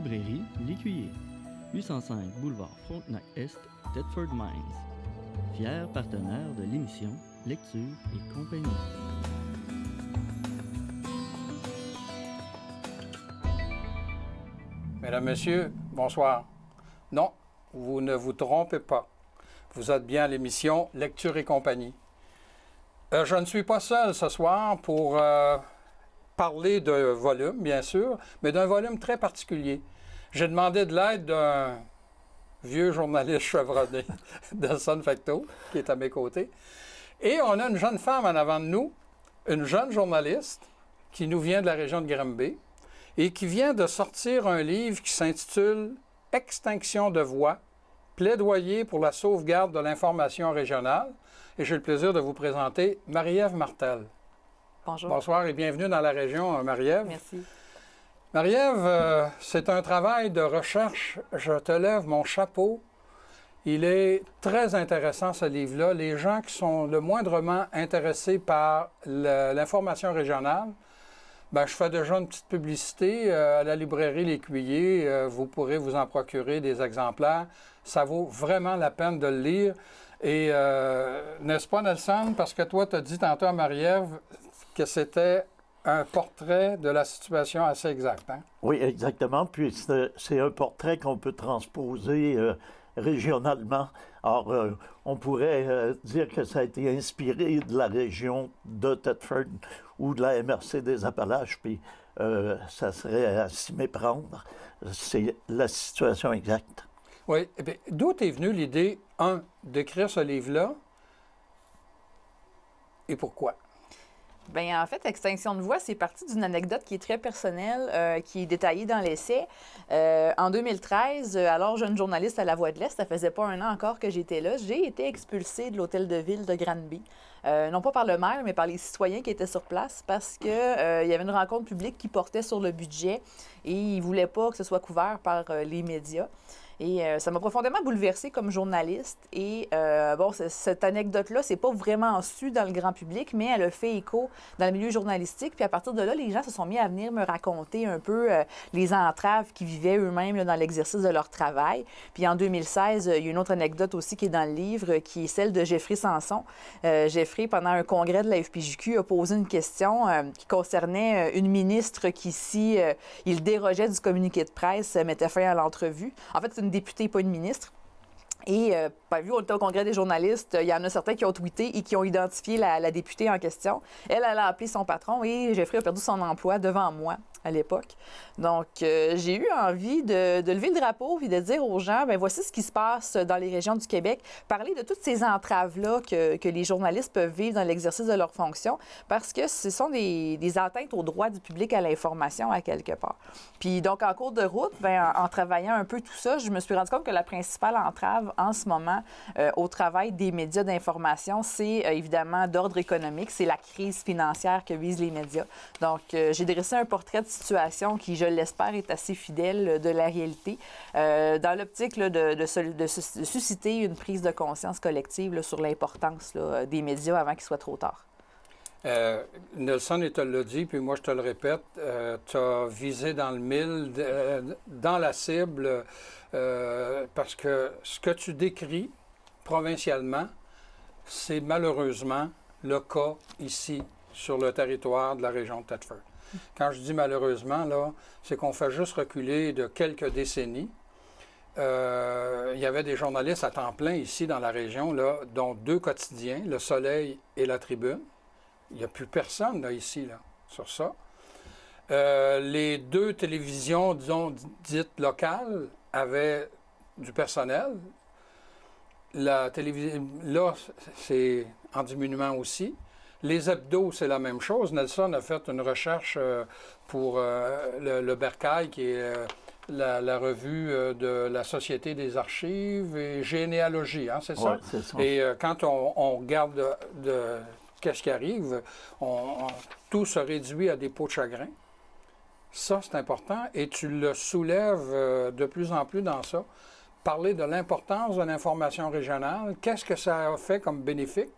librairie L'Écuyer, 805 boulevard Frontenac-Est, Thetford Mines. Fier partenaire de l'émission Lecture et compagnie. Mesdames, Messieurs, bonsoir. Non, vous ne vous trompez pas. Vous êtes bien à l'émission Lecture et compagnie. Je ne suis pas seul ce soir pour parler d'un volume, bien sûr, mais d'un volume très particulier. J'ai demandé de l'aide d'un vieux journaliste chevronné de Sun Facto, qui est à mes côtés. Et on a une jeune femme en avant de nous, une jeune journaliste qui nous vient de la région de Granby et qui vient de sortir un livre qui s'intitule « Extinction de voix, plaidoyer pour la sauvegarde de l'information régionale ». Et j'ai le plaisir de vous présenter Marie-Ève Martel. Bonjour. Bonsoir et bienvenue dans la région, Marie-Ève. Merci. Marie-Ève, c'est un travail de recherche. Je te lève mon chapeau. Il est très intéressant, ce livre-là. Les gens qui sont le moindrement intéressés par l'information régionale, ben, je fais déjà une petite publicité à la librairie L'Écuyer. Vous pourrez vous en procurer des exemplaires. Ça vaut vraiment la peine de le lire. Et n'est-ce pas, Nelson? Parce que toi, tu as dit tantôt à Marie-Ève que c'était un portrait de la situation assez exact. Hein? Oui, exactement. Puis c'est un portrait qu'on peut transposer régionalement. Alors, on pourrait dire que ça a été inspiré de la région de Thetford ou de la MRC des Appalaches, puis ça serait à s'y méprendre. C'est la situation exacte. Oui. Eh bien, d'où est venue l'idée, d'écrire ce livre-là et pourquoi? Bien, en fait, Extinction de voix, c'est parti d'une anecdote qui est très personnelle, qui est détaillée dans l'essai. En 2013, alors jeune journaliste à La Voix de l'Est, ça faisait pas un an encore que j'étais là, j'ai été expulsée de l'hôtel de ville de Granby. Non pas par le maire, mais par les citoyens qui étaient sur place, parce que il y avait une rencontre publique qui portait sur le budget et ils voulaient pas que ce soit couvert par les médias. Et ça m'a profondément bouleversée comme journaliste. Et bon, cette anecdote-là, c'est pas vraiment su dans le grand public, mais elle a fait écho dans le milieu journalistique. Puis à partir de là, les gens se sont mis à venir me raconter un peu les entraves qu'ils vivaient eux-mêmes là, dans l'exercice de leur travail. Puis en 2016, il y a une autre anecdote aussi qui est dans le livre, qui est celle de Jeffrey Sanson. Jeffrey, pendant un congrès de la FPJQ, a posé une question qui concernait une ministre qui, si il dérogeait du communiqué de presse, mettait fin à l'entrevue. En fait, c'est une députée, pas une ministre. Et, vu, on était au congrès des journalistes, il y en a certains qui ont tweeté et qui ont identifié la députée en question. Elle a appelé son patron et Jeffrey a perdu son emploi devant moi à l'époque. Donc, j'ai eu envie de lever le drapeau et de dire aux gens, bien, voici ce qui se passe dans les régions du Québec. Parler de toutes ces entraves-là que les journalistes peuvent vivre dans l'exercice de leurs fonctions parce que ce sont des atteintes au droit du public à l'information à quelque part. Puis, donc, en cours de route, bien, en travaillant un peu tout ça, je me suis rendu compte que la principale entrave en ce moment au travail des médias d'information, c'est évidemment d'ordre économique. C'est la crise financière que visent les médias. Donc, j'ai dressé un portrait de situation qui, je l'espère, est assez fidèle de la réalité, dans l'optique là, de susciter une prise de conscience collective là, sur l'importance là, des médias avant qu'il soit trop tard. Nelson, il te l'a dit, puis moi je te le répète, tu as visé dans le mille, dans la cible, parce que ce que tu décris provincialement, c'est malheureusement le cas ici, sur le territoire de la région de Thetford. Quand je dis malheureusement, là, c'est qu'on fait juste reculer de quelques décennies. Il y avait des journalistes à temps plein ici dans la région, là, dont 2 quotidiens, Le Soleil et La Tribune. Il n'y a plus personne là, ici, là, sur ça. Les 2 télévisions, disons, dites locales, avaient du personnel. La télévision, là, c'est en diminuant aussi. Les hebdos, c'est la même chose. Nelson a fait une recherche pour le Bercail, qui est la revue de la Société des archives et généalogie, hein, c'est ça? Oui, c'est ça. Et quand on regarde qu'est-ce qui arrive, tout se réduit à des peaux de chagrin. Ça, c'est important. Et tu le soulèves de plus en plus dans ça. Parler de l'importance de l'information régionale. Qu'est-ce que ça a fait comme bénéfice?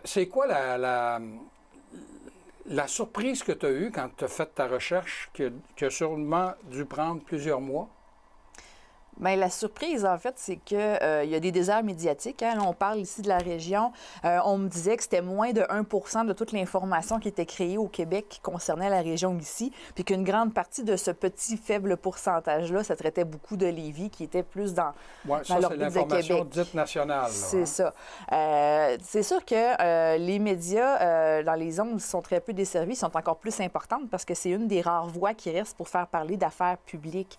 C'est quoi la surprise que tu as eue quand tu as fait ta recherche, qui a sûrement dû prendre plusieurs mois? Bien, la surprise, en fait, c'est qu'il y a des déserts médiatiques. Hein. Là, on parle ici de la région. On me disait que c'était moins de 1 de toute l'information qui était créée au Québec qui concernait la région ici, puis qu'une grande partie de ce petit faible pourcentage-là, ça traitait beaucoup de Lévis, qui était plus dans ça, c'est l'information dite nationale. C'est ça. C'est sûr que les médias dans les zones sont très peu desservis, sont encore plus importantes parce que c'est une des rares voies qui reste pour faire parler d'affaires publiques.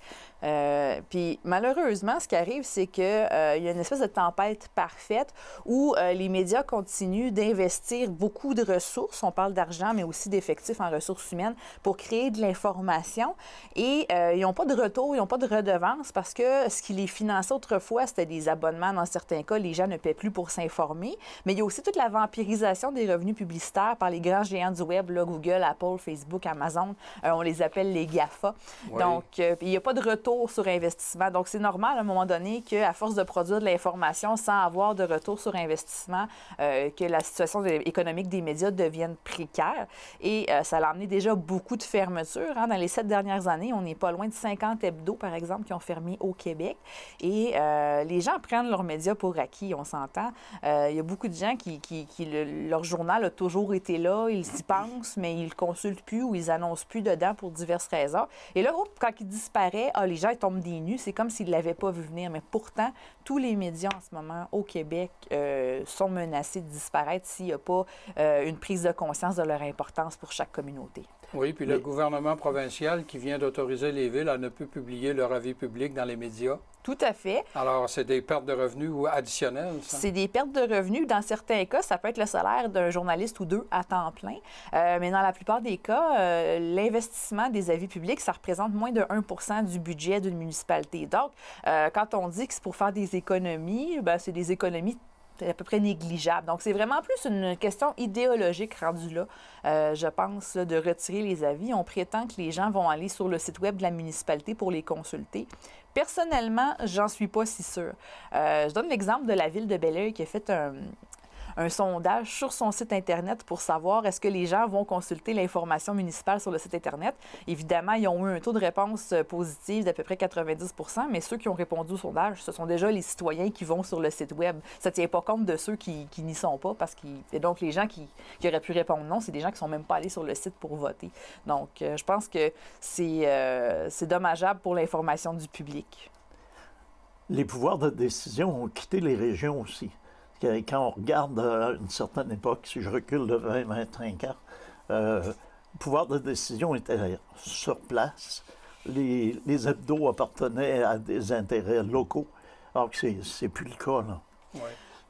Puis malheureusement, ce qui arrive, c'est qu'il y a une espèce de tempête parfaite où les médias continuent d'investir beaucoup de ressources, on parle d'argent, mais aussi d'effectifs en ressources humaines, pour créer de l'information. Et ils n'ont pas de retour, ils n'ont pas de redevance parce que ce qui les finançait autrefois, c'était des abonnements. Dans certains cas, les gens ne paient plus pour s'informer. Mais il y a aussi toute la vampirisation des revenus publicitaires par les grands géants du Web, là, Google, Apple, Facebook, Amazon. On les appelle les GAFA. Oui. Donc, il n'y a pas de retour sur investissement. Donc, c'est normal à un moment donné qu'à force de produire de l'information sans avoir de retour sur investissement, que la situation économique des médias devienne précaire. Et ça a amené déjà beaucoup de fermetures. Hein. Dans les 7 dernières années, on n'est pas loin de 50 hebdos, par exemple, qui ont fermé au Québec. Et les gens prennent leurs médias pour acquis, on s'entend. Il y a beaucoup de gens leur journal a toujours été là, ils y pensent, mais ils ne le consultent plus ou ils n'annoncent plus dedans pour diverses raisons. Et là, quand il disparaît, les gens ils tombent des nues. C'est comme s'ils ne l'avaient pas vu venir. Mais pourtant, tous les médias en ce moment au Québec sont menacés de disparaître s'il n'y a pas une prise de conscience de leur importance pour chaque communauté. Oui, puis le gouvernement provincial qui vient d'autoriser les villes à ne plus publier leur avis public dans les médias. Tout à fait. Alors, c'est des pertes de revenus additionnelles, ça? C'est des pertes de revenus. Dans certains cas, ça peut être le salaire d'un journaliste ou deux à temps plein. Mais dans la plupart des cas, l'investissement des avis publics, ça représente moins de 1 du budget d'une municipalité. Donc, quand on dit que c'est pour faire des économies, bien, c'est des économies à peu près négligeable. Donc, c'est vraiment plus une question idéologique rendue là, je pense, là, de retirer les avis. On prétend que les gens vont aller sur le site web de la municipalité pour les consulter. Personnellement, j'en suis pas si sûre. Je donne l'exemple de la ville de Belleuil qui a fait un sondage sur son site Internet pour savoir est-ce que les gens vont consulter l'information municipale sur le site Internet. Évidemment, ils ont eu un taux de réponse positif d'à peu près 90 %, mais ceux qui ont répondu au sondage, ce sont déjà les citoyens qui vont sur le site Web. Ça ne tient pas compte de ceux qui n'y sont pas, et donc les gens qui auraient pu répondre non, c'est des gens qui ne sont même pas allés sur le site pour voter. Donc, je pense que c'est dommageable pour l'information du public. Les pouvoirs de décision ont quitté les régions aussi. Quand on regarde à une certaine époque, si je recule de 20-25 ans, le pouvoir de décision était sur place. Les hebdos appartenaient à des intérêts locaux, alors que c'est plus le cas, là. Oui.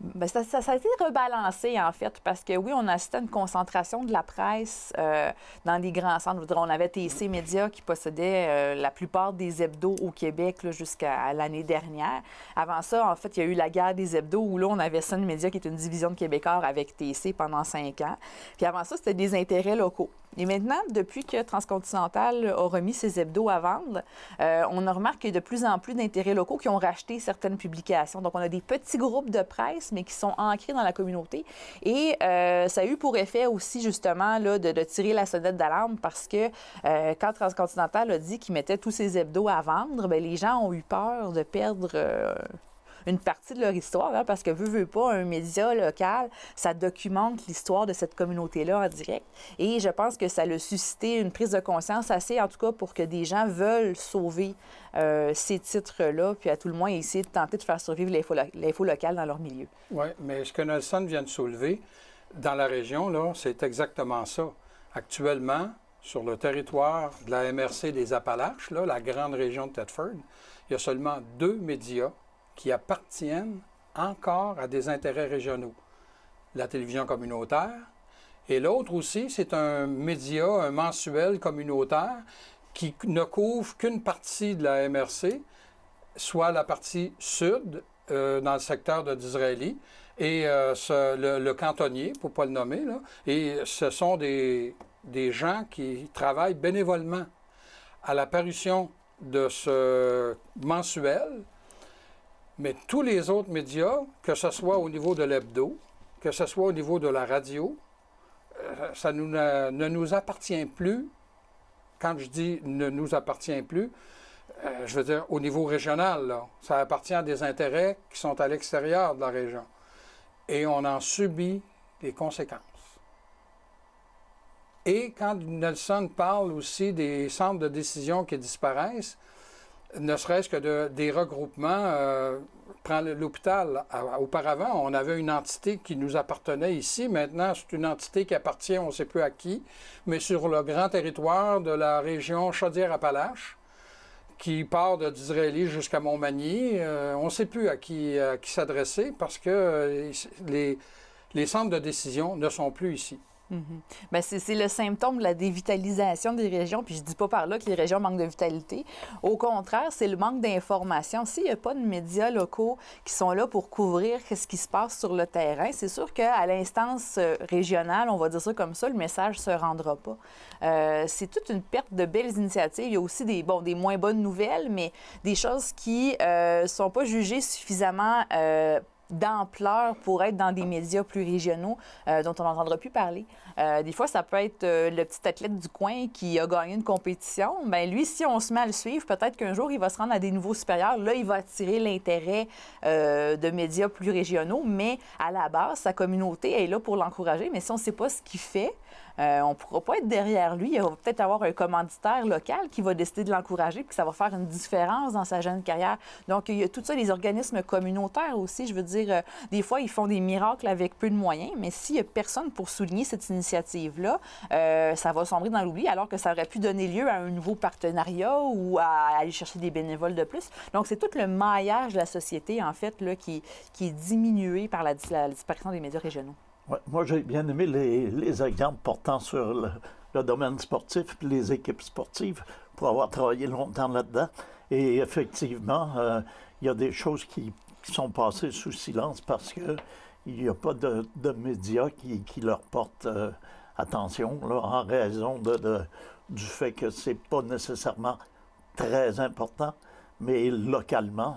Bien, ça a été rebalancé, en fait, parce que oui, on assistait à une concentration de la presse dans des grands centres. Je veux dire, on avait TC Média qui possédait la plupart des hebdos au Québec jusqu'à l'année dernière. Avant ça, en fait, il y a eu la guerre des hebdos où là, on avait Sun Média qui est une division de Québécois avec TC pendant 5 ans. Puis avant ça, c'était des intérêts locaux. Et maintenant, depuis que Transcontinental a remis ses hebdos à vendre, on a remarqué de plus en plus d'intérêts locaux qui ont racheté certaines publications. Donc, on a des petits groupes de presse, mais qui sont ancrés dans la communauté. Et ça a eu pour effet aussi, justement, là, de tirer la sonnette d'alarme parce que quand Transcontinental a dit qu'il mettait tous ses hebdos à vendre, bien, les gens ont eu peur de perdre une partie de leur histoire, hein, parce que veut pas, un média local, ça documente l'histoire de cette communauté-là en direct. Et je pense que ça a suscité une prise de conscience assez, en tout cas, pour que des gens veulent sauver ces titres-là, puis à tout le moins essayer de tenter de faire survivre l'info locale dans leur milieu. Oui, mais ce que Nelson vient de soulever, dans la région, là, c'est exactement ça. Actuellement, sur le territoire de la MRC des Appalaches, là, la grande région de Thetford, il y a seulement 2 médias qui appartiennent encore à des intérêts régionaux. La télévision communautaire, et l'autre aussi, c'est un média, un mensuel communautaire qui ne couvre qu'une partie de la MRC, soit la partie sud, dans le secteur de Disraeli, et le cantonnier, pour ne pas le nommer, là, et ce sont des gens qui travaillent bénévolement à la parution de ce mensuel. Mais tous les autres médias, que ce soit au niveau de l'hebdo, que ce soit au niveau de la radio, ça ne nous appartient plus. Quand je dis ne nous appartient plus, je veux dire au niveau régional, là, ça appartient à des intérêts qui sont à l'extérieur de la région. Et on en subit les conséquences. Et quand Nelson parle aussi des centres de décision qui disparaissent, ne serait-ce que des regroupements, prends l'hôpital. Auparavant, on avait une entité qui nous appartenait ici. Maintenant, c'est une entité qui appartient, on ne sait plus à qui, mais sur le grand territoire de la région Chaudière-Appalaches, qui part de Disraeli jusqu'à Montmagny. On ne sait plus à qui s'adresser parce que les centres de décision ne sont plus ici. Bien, c'est le symptôme de la dévitalisation des régions. Puis je ne dis pas par là que les régions manquent de vitalité. Au contraire, c'est le manque d'information. S'il n'y a pas de médias locaux qui sont là pour couvrir ce qui se passe sur le terrain, c'est sûr qu'à l'instance régionale, on va dire ça comme ça, le message ne se rendra pas. C'est toute une perte de belles initiatives. Il y a aussi des moins bonnes nouvelles, mais des choses qui ne sont pas jugées suffisamment d'ampleur pour être dans des médias plus régionaux dont on n'entendra plus parler. Des fois, ça peut être le petit athlète du coin qui a gagné une compétition. Bien, lui, si on se met à le suivre, peut-être qu'un jour, il va se rendre à des niveaux supérieurs. Là, il va attirer l'intérêt de médias plus régionaux, mais à la base, sa communauté est là pour l'encourager. Mais si on ne sait pas ce qu'il fait, on ne pourra pas être derrière lui. Il va peut-être avoir un commanditaire local qui va décider de l'encourager, puis ça va faire une différence dans sa jeune carrière. Donc, il y a tout ça, les organismes communautaires aussi. Je veux dire, des fois, ils font des miracles avec peu de moyens, mais s'il n'y a personne pour souligner cette initiative-là, ça va sombrer dans l'oubli, alors que ça aurait pu donner lieu à un nouveau partenariat ou à aller chercher des bénévoles de plus. Donc, c'est tout le maillage de la société, en fait, là, qui est diminué par la disparition des médias régionaux. Ouais, moi, j'ai bien aimé les exemples portant sur le domaine sportif et les équipes sportives pour avoir travaillé longtemps là-dedans. Et effectivement, il y a des choses qui sont passées sous silence parce qu'il n'y a pas de médias qui leur portent attention là, en raison du fait que ce n'est pas nécessairement très important, mais localement,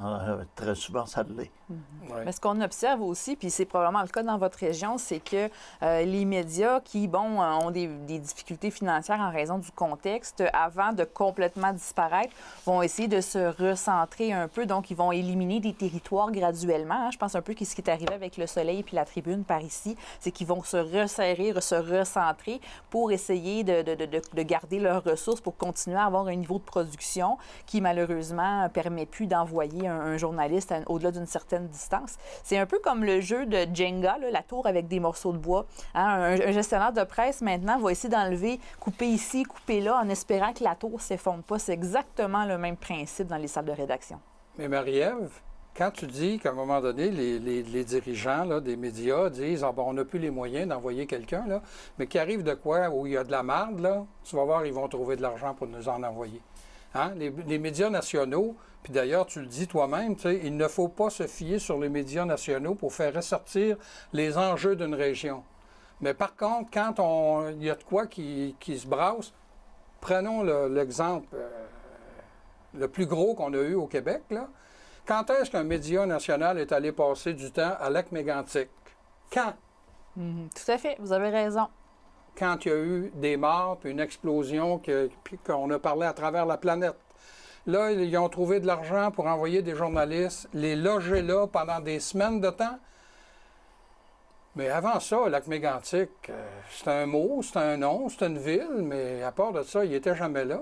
très souvent, ça l'est. Ouais. Mais ce qu'on observe aussi, puis c'est probablement le cas dans votre région, c'est que les médias qui, ont des difficultés financières en raison du contexte, avant de complètement disparaître, vont essayer de se recentrer un peu. Donc, ils vont éliminer des territoires graduellement. Je pense un peu que ce qui est arrivé avec Le Soleil puis La Tribune par ici, c'est qu'ils vont se resserrer, se recentrer pour essayer de garder leurs ressources pour continuer à avoir un niveau de production qui, malheureusement, permet plus d'envoyer un journaliste au-delà d'une certaine distance. C'est un peu comme le jeu de Jenga, là, la tour avec des morceaux de bois. Un gestionnaire de presse, maintenant, va essayer d'enlever, couper ici, couper là, en espérant que la tour ne s'effondre pas. C'est exactement le même principe dans les salles de rédaction. Mais Marie-Ève, quand tu dis qu'à un moment donné, les dirigeants là, des médias disent « Ah, bon, on n'a plus les moyens d'envoyer quelqu'un, là, mais qu'il arrive de quoi où il y a de la marde, là, tu vas voir, ils vont trouver de l'argent pour nous en envoyer. » Hein? Les médias nationaux, puis d'ailleurs, tu le dis toi-même, il ne faut pas se fier sur les médias nationaux pour faire ressortir les enjeux d'une région. Mais par contre, quand il y a de quoi qui se brasse, prenons l'exemple le plus gros qu'on a eu au Québec, là. Quand est-ce qu'un média national est allé passer du temps à Lac-Mégantic? Quand? Tout à fait, vous avez raison. Quand il y a eu des morts, puis une explosion, puis qu'on a parlé à travers la planète. Là, ils ont trouvé de l'argent pour envoyer des journalistes, les loger là pendant des semaines de temps. Mais avant ça, Lac-Mégantic, c'est un mot, c'est un nom, c'est une ville, mais à part de ça, il n'était jamais là.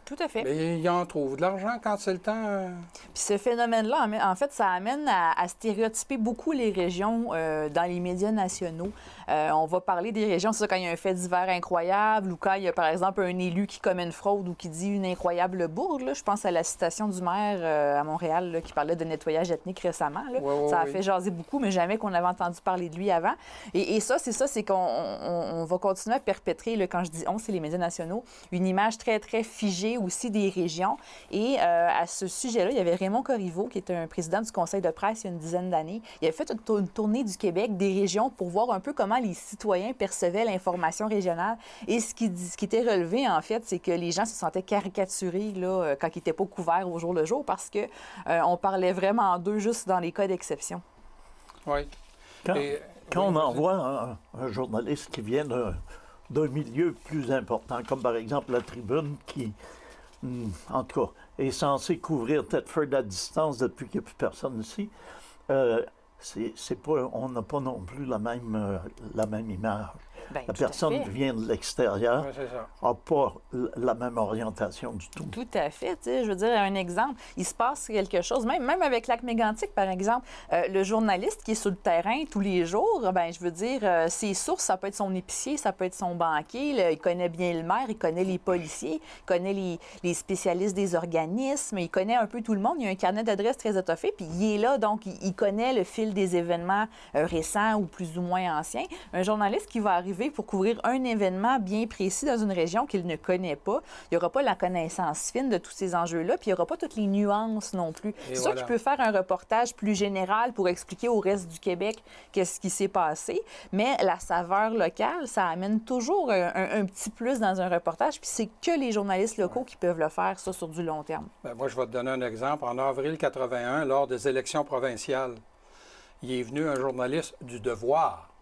Tout à fait. Mais ils en trouvent de l'argent quand c'est le temps. Puis ce phénomène-là, en fait, ça amène à stéréotyper beaucoup les régions dans les médias nationaux. On va parler des régions, c'est ça, quand il y a un fait divers incroyable ou quand il y a, par exemple, un élu qui commet une fraude ou qui dit une incroyable bourde. Là. Je pense à la citation du maire à Montréal là, qui parlait de nettoyage ethnique récemment. Là. Ça a fait jaser beaucoup, mais jamais qu'on avait entendu parler de lui avant. Et ça, c'est qu'on va continuer à perpétrer, là, quand je dis « on », c'est les médias nationaux, une image très, très figée aussi des régions. Et à ce sujet-là, il y avait Raymond Corriveau, qui était un président du Conseil de presse il y a une dizaine d'années. Il avait fait une tournée du Québec, des régions, pour voir un peu comment les citoyens percevaient l'information régionale. Et ce qui était relevé, en fait, c'est que les gens se sentaient caricaturés là, quand ils n'étaient pas couverts au jour le jour parce qu'on parlait vraiment d'eux juste dans les cas d'exception. Oui. Quand on envoie un journaliste qui vient d'un milieu plus important, comme par exemple la Tribune, qui, en tout cas, est censé couvrir Thetford à distance depuis qu'il n'y a plus personne ici, on n'a pas non plus la même image. Bien, la personne qui vient de l'extérieur n'a pas la même orientation du tout. Tout à fait. Je veux dire, un exemple, il se passe quelque chose, même avec Lac Mégantic, par exemple, le journaliste qui est sur le terrain tous les jours, ben je veux dire, ses sources, ça peut être son épicier, ça peut être son banquier, il connaît bien le maire, il connaît les policiers, il connaît les spécialistes des organismes, il connaît un peu tout le monde, il a un carnet d'adresses très étoffé, puis il est là, donc il connaît le fil des événements récents ou plus ou moins anciens. Un journaliste qui va arriver pour couvrir un événement bien précis dans une région qu'il ne connaît pas. Il n'y aura pas la connaissance fine de tous ces enjeux-là, puis il n'y aura pas toutes les nuances non plus. C'est sûr qu'il peut faire un reportage plus général pour expliquer au reste du Québec qu'est-ce qui s'est passé, mais la saveur locale, ça amène toujours un petit plus dans un reportage, puis c'est que les journalistes locaux qui peuvent le faire, ça, sur du long terme. Bien, moi, je vais te donner un exemple. En avril 81, lors des élections provinciales, il est venu un journaliste du Devoir.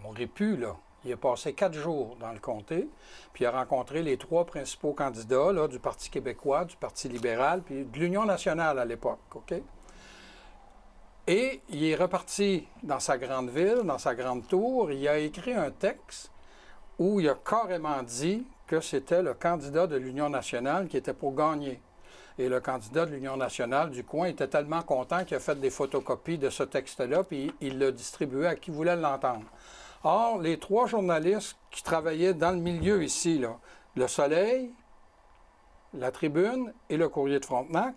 On aurait pu, là. Il a passé 4 jours dans le comté, puis il a rencontré les 3 principaux candidats là, du Parti québécois, du Parti libéral, puis de l'Union nationale à l'époque, OK? Et il est reparti dans sa grande ville, dans sa grande tour. Il a écrit un texte où il a carrément dit que c'était le candidat de l'Union nationale qui était pour gagner. Et le candidat de l'Union nationale du coin était tellement content qu'il a fait des photocopies de ce texte-là, puis il l'a distribué à qui voulait l'entendre. Or, les 3 journalistes qui travaillaient dans le milieu ici, là, Le Soleil, La Tribune et Le Courrier de Frontenac,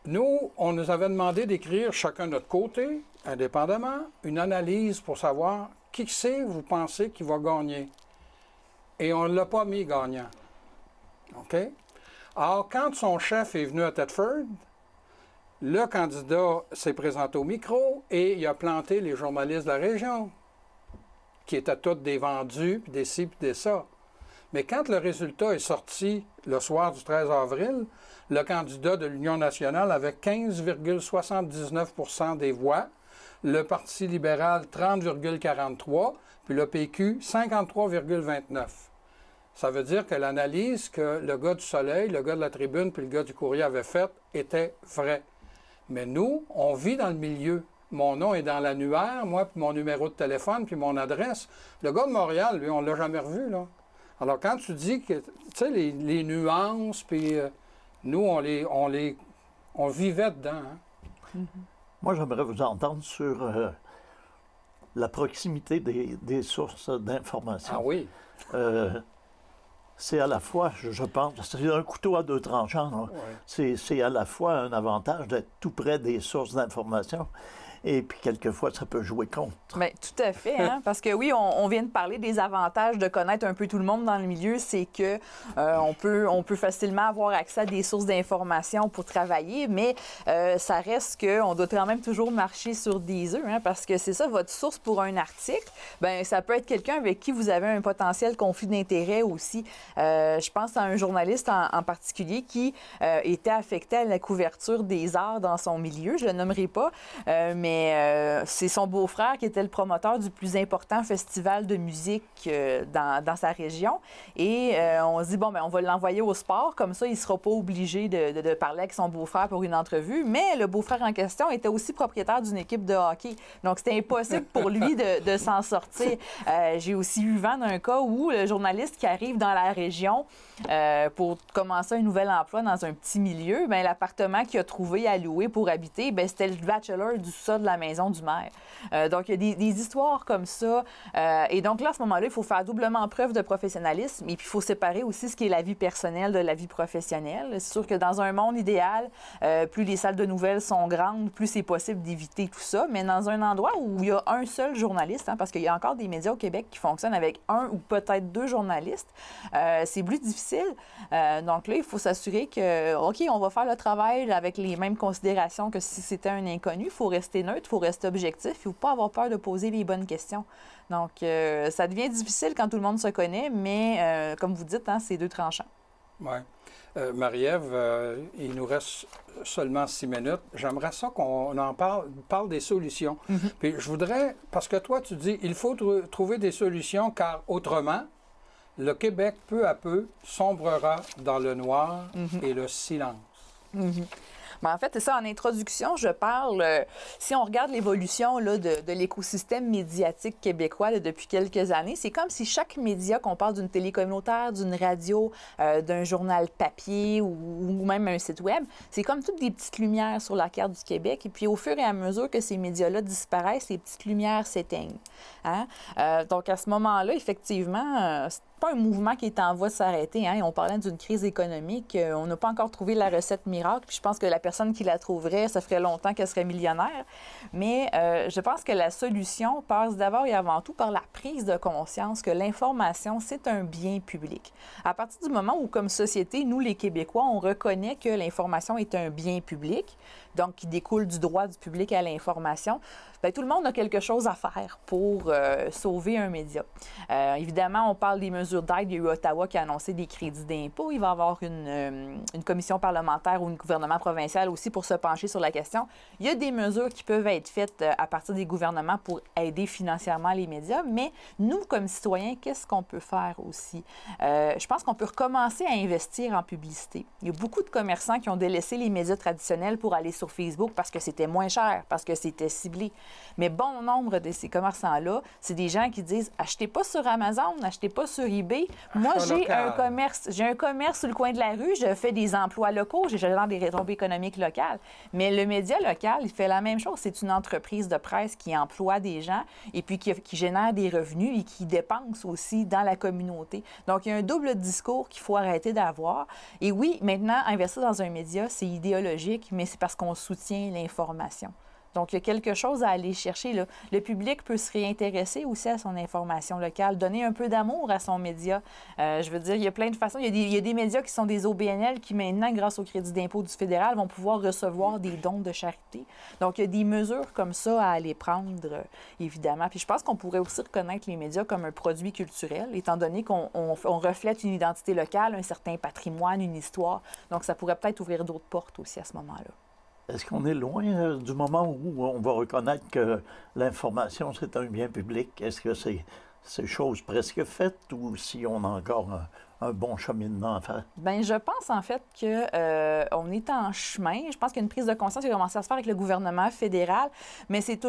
nous, on nous avait demandé d'écrire chacun de notre côté, indépendamment, une analyse pour savoir qui c'est, vous pensez, qui va gagner. Et on ne l'a pas mis gagnant. OK? Alors, quand son chef est venu à Thetford, le candidat s'est présenté au micro et il a planté les journalistes de la région, qui étaient tous des vendus, puis des ci, puis des ça. Mais quand le résultat est sorti le soir du 13 avril, le candidat de l'Union nationale avait 15,79 % des voix, le Parti libéral 30,43 %, puis le PQ 53,29 %. Ça veut dire que l'analyse que le gars du Soleil, le gars de la Tribune, puis le gars du Courrier avaient faite était vraie. Mais nous, on vit dans le milieu. Mon nom est dans l'annuaire, moi, puis mon numéro de téléphone, puis mon adresse. Le gars de Montréal, lui, on ne l'a jamais revu, là. Alors, quand tu dis que, tu sais, les nuances, puis nous, on vivait dedans. Hein? Mm-hmm. Moi, j'aimerais vous entendre sur la proximité des sources d'information. Ah oui? C'est à la fois, je pense, c'est un couteau à 2 tranchants. Ouais. C'est à la fois un avantage d'être tout près des sources d'information. Et puis, quelquefois, ça peut jouer contre. Bien, tout à fait, hein? Parce que oui, on vient de parler des avantages de connaître un peu tout le monde dans le milieu. C'est que on peut facilement avoir accès à des sources d'informations pour travailler, mais ça reste qu'on doit quand même toujours marcher sur des œufs, hein? Parce que c'est ça, votre source pour un article, bien, ça peut être quelqu'un avec qui vous avez un potentiel conflit d'intérêts aussi. Je pense à un journaliste en particulier qui était affecté à la couverture des arts dans son milieu. Je ne le nommerai pas, mais c'est son beau-frère qui était le promoteur du plus important festival de musique dans sa région. Et on se dit, bon, bien, on va l'envoyer au sport, comme ça, il ne sera pas obligé de parler avec son beau-frère pour une entrevue. Mais le beau-frère en question était aussi propriétaire d'une équipe de hockey. Donc, c'était impossible pour lui de s'en sortir. J'ai aussi eu vent d'un cas où le journaliste qui arrive dans la région pour commencer un nouvel emploi dans un petit milieu, bien, l'appartement qu'il a trouvé à louer pour habiter, bien, c'était le bachelor du sol de la maison du maire. Donc, il y a des histoires comme ça. Et donc, là, à ce moment-là, il faut faire doublement preuve de professionnalisme et puis il faut séparer aussi ce qui est la vie personnelle de la vie professionnelle. C'est sûr que dans un monde idéal, plus les salles de nouvelles sont grandes, plus c'est possible d'éviter tout ça. Mais dans un endroit où il y a un seul journaliste, hein, parce qu'il y a encore des médias au Québec qui fonctionnent avec 1 ou peut-être 2 journalistes, c'est plus difficile. Donc là, il faut s'assurer que, OK, on va faire le travail avec les mêmes considérations que si c'était un inconnu. Il faut rester neutre, il faut rester objectif, il ne faut pas avoir peur de poser les bonnes questions. Donc, ça devient difficile quand tout le monde se connaît, mais comme vous dites, hein, c'est 2 tranchants. Oui. Marie-Ève, il nous reste seulement 6 minutes. J'aimerais ça qu'on en parle des solutions. Puis je voudrais, parce que toi, tu dis, il faut trouver des solutions, car autrement, le Québec, peu à peu, sombrera dans le noir et le silence. Ben, en fait, c'est ça, en introduction, je parle, si on regarde l'évolution là, de l'écosystème médiatique québécois là, depuis quelques années, c'est comme si chaque média, qu'on parle d'une télé communautaire, d'une radio, d'un journal papier ou même un site web, c'est comme toutes des petites lumières sur la carte du Québec. Et puis, au fur et à mesure que ces médias-là disparaissent, les petites lumières s'éteignent. Hein? Donc, à ce moment-là, effectivement, c'est pas un mouvement qui est en voie de s'arrêter. Hein? On parlait d'une crise économique. On n'a pas encore trouvé la recette miracle. Puis je pense que la personne qui la trouverait, ça ferait longtemps qu'elle serait millionnaire. Mais je pense que la solution passe d'abord et avant tout par la prise de conscience que l'information, c'est un bien public. À partir du moment où, comme société, nous, les Québécois, on reconnaît que l'information est un bien public, donc qui découle du droit du public à l'information, bien, tout le monde a quelque chose à faire pour sauver un média. Évidemment, on parle des mesures d'aide. Il y a eu Ottawa qui a annoncé des crédits d'impôt. Il va y avoir une commission parlementaire ou un gouvernement provincial aussi pour se pencher sur la question. Il y a des mesures qui peuvent être faites à partir des gouvernements pour aider financièrement les médias, mais nous, comme citoyens, qu'est-ce qu'on peut faire aussi? Je pense qu'on peut recommencer à investir en publicité. Il y a beaucoup de commerçants qui ont délaissé les médias traditionnels pour aller sur Facebook parce que c'était moins cher, parce que c'était ciblé. Mais bon nombre de ces commerçants-là, c'est des gens qui disent « Achetez pas sur Amazon, achetez pas sur eBay. Moi, j'ai un commerce sur le coin de la rue, je fais des emplois locaux, je génère des retombées économiques locales. » Mais le média local, il fait la même chose. C'est une entreprise de presse qui emploie des gens et puis qui génère des revenus et qui dépense aussi dans la communauté. Donc, il y a un double discours qu'il faut arrêter d'avoir. Et oui, maintenant, investir dans un média, c'est idéologique, mais c'est parce qu'on soutient l'information. Donc, il y a quelque chose à aller chercher, là. Le public peut se réintéresser aussi à son information locale, donner un peu d'amour à son média. Je veux dire, il y a plein de façons. Il y a des médias qui sont des OBNL qui, maintenant, grâce au crédit d'impôt du fédéral, vont pouvoir recevoir des dons de charité. Donc, il y a des mesures comme ça à aller prendre, évidemment. Puis je pense qu'on pourrait aussi reconnaître les médias comme un produit culturel, étant donné qu'on reflète une identité locale, un certain patrimoine, une histoire. Donc, ça pourrait peut-être ouvrir d'autres portes aussi à ce moment-là. Est-ce qu'on est loin du moment où on va reconnaître que l'information, c'est un bien public? Est-ce que c'est chose presque faite ou si on a encore un bon cheminement à faire? Bien, je pense en fait qu'on est en chemin. Je pense qu'il y a une prise de conscience qui a commencé à se faire avec le gouvernement fédéral, mais c'est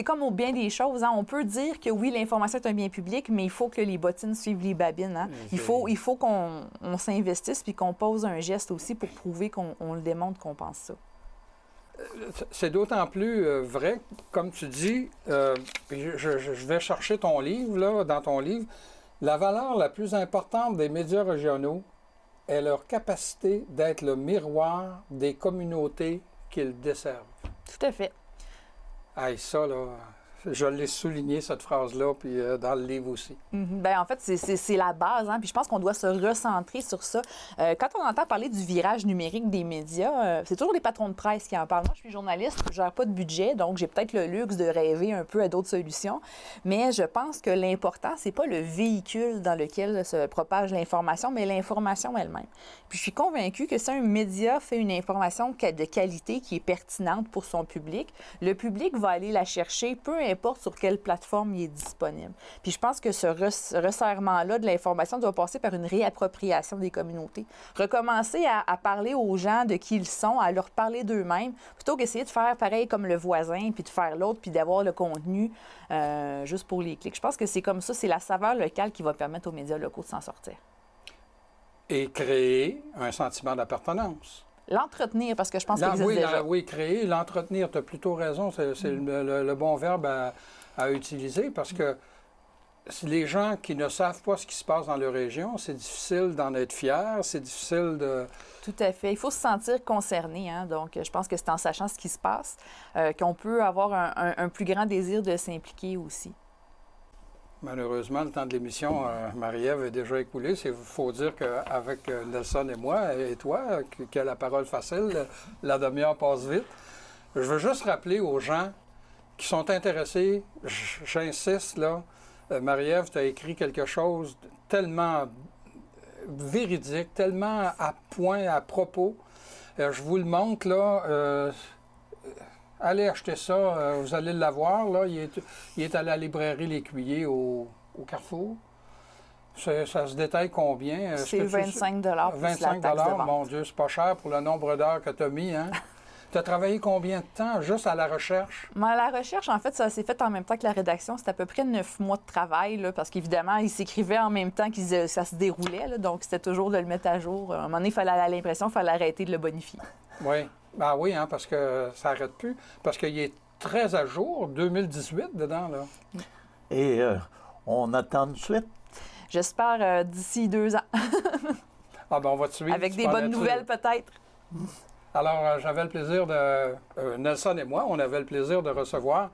comme au bien des choses. Hein. On peut dire que oui, l'information est un bien public, mais il faut que les bottines suivent les babines. Hein. Il faut qu'on s'investisse puis qu'on pose un geste aussi pour prouver qu'on le démontre qu'on pense ça. C'est d'autant plus vrai, comme tu dis, je vais chercher ton livre, là, dans ton livre, la valeur la plus importante des médias régionaux est leur capacité d'être le miroir des communautés qu'ils desservent. Tout à fait. Hey, ça, là, je l'ai souligné, cette phrase-là, puis dans le livre aussi. Bien, en fait, c'est la base, hein? Puis je pense qu'on doit se recentrer sur ça. Quand on entend parler du virage numérique des médias, c'est toujours les patrons de presse qui en parlent. Moi, je suis journaliste, je ne gère pas de budget, donc j'ai peut-être le luxe de rêver un peu à d'autres solutions. Mais je pense que l'important, c'est pas le véhicule dans lequel se propage l'information, mais l'information elle-même. Puis je suis convaincue que si un média fait une information de qualité qui est pertinente pour son public, le public va aller la chercher, peu importe sur quelle plateforme il est disponible. Puis je pense que ce resserrement-là de l'information doit passer par une réappropriation des communautés. Recommencer à parler aux gens de qui ils sont, à leur parler d'eux-mêmes, plutôt qu'essayer de faire pareil comme le voisin, puis de faire l'autre, puis d'avoir le contenu juste pour les clics. Je pense que c'est comme ça, c'est la saveur locale qui va permettre aux médias locaux de s'en sortir. Et créer un sentiment d'appartenance. L'entretenir, parce que je pense qu'il existe déjà. Oui, créer, l'entretenir, tu as plutôt raison, c'est le bon verbe à utiliser, parce que les gens qui ne savent pas ce qui se passe dans leur région, c'est difficile d'en être fier, c'est difficile de... Tout à fait. Il faut se sentir concerné, hein? Donc, je pense que c'est en sachant ce qui se passe qu'on peut avoir un plus grand désir de s'impliquer aussi. Malheureusement, le temps de l'émission, Marie-Ève, est déjà écoulé. Il faut dire qu'avec Nelson et moi, et toi, qui a la parole facile, la demi-heure passe vite. Je veux juste rappeler aux gens qui sont intéressés, j'insiste, là, Marie-Ève, tu as écrit quelque chose tellement véridique, tellement à point, à propos. Je vous le montre, là. Allez acheter ça, vous allez l'avoir, là. Il est à la librairie L'Écuyer au Carrefour. Ça se détaille combien? C'est 25 plus 25 la taxe de vente. Mon Dieu, c'est pas cher pour le nombre d'heures que tu as mis, hein? Tu as travaillé combien de temps juste à la recherche? Mais la recherche, en fait, ça s'est fait en même temps que la rédaction. C'était à peu près 9 mois de travail, là, parce qu'évidemment, ils s'écrivaient en même temps que ça se déroulait. Là, donc, c'était toujours de le mettre à jour. À un moment donné, il fallait à l'impression, il fallait arrêter de le bonifier. Oui. Ben oui, hein, parce que ça n'arrête plus. Parce qu'il est très à jour, 2018 dedans, là. Et on attend de suite. J'espère d'ici 2 ans. Ah ben on va te suivre. Avec des bonnes nouvelles, peut-être. Alors, j'avais le plaisir de... Nelson et moi, on avait le plaisir de recevoir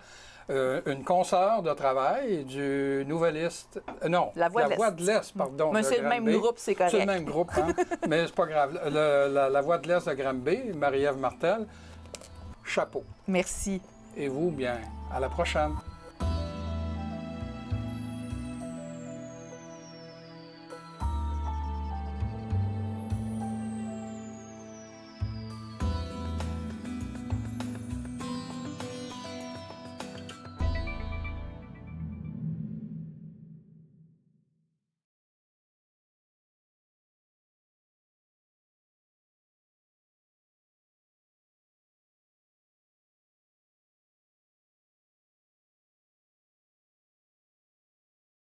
une consoeur de travail du Nouvelliste... non, La Voix de l'Est, pardon. Mais c'est le même groupe, c'est correct. C'est le même groupe, hein? Mais c'est pas grave. La Voix de l'Est de Granby, Marie-Ève Martel, chapeau. Merci. Et vous, bien, à la prochaine.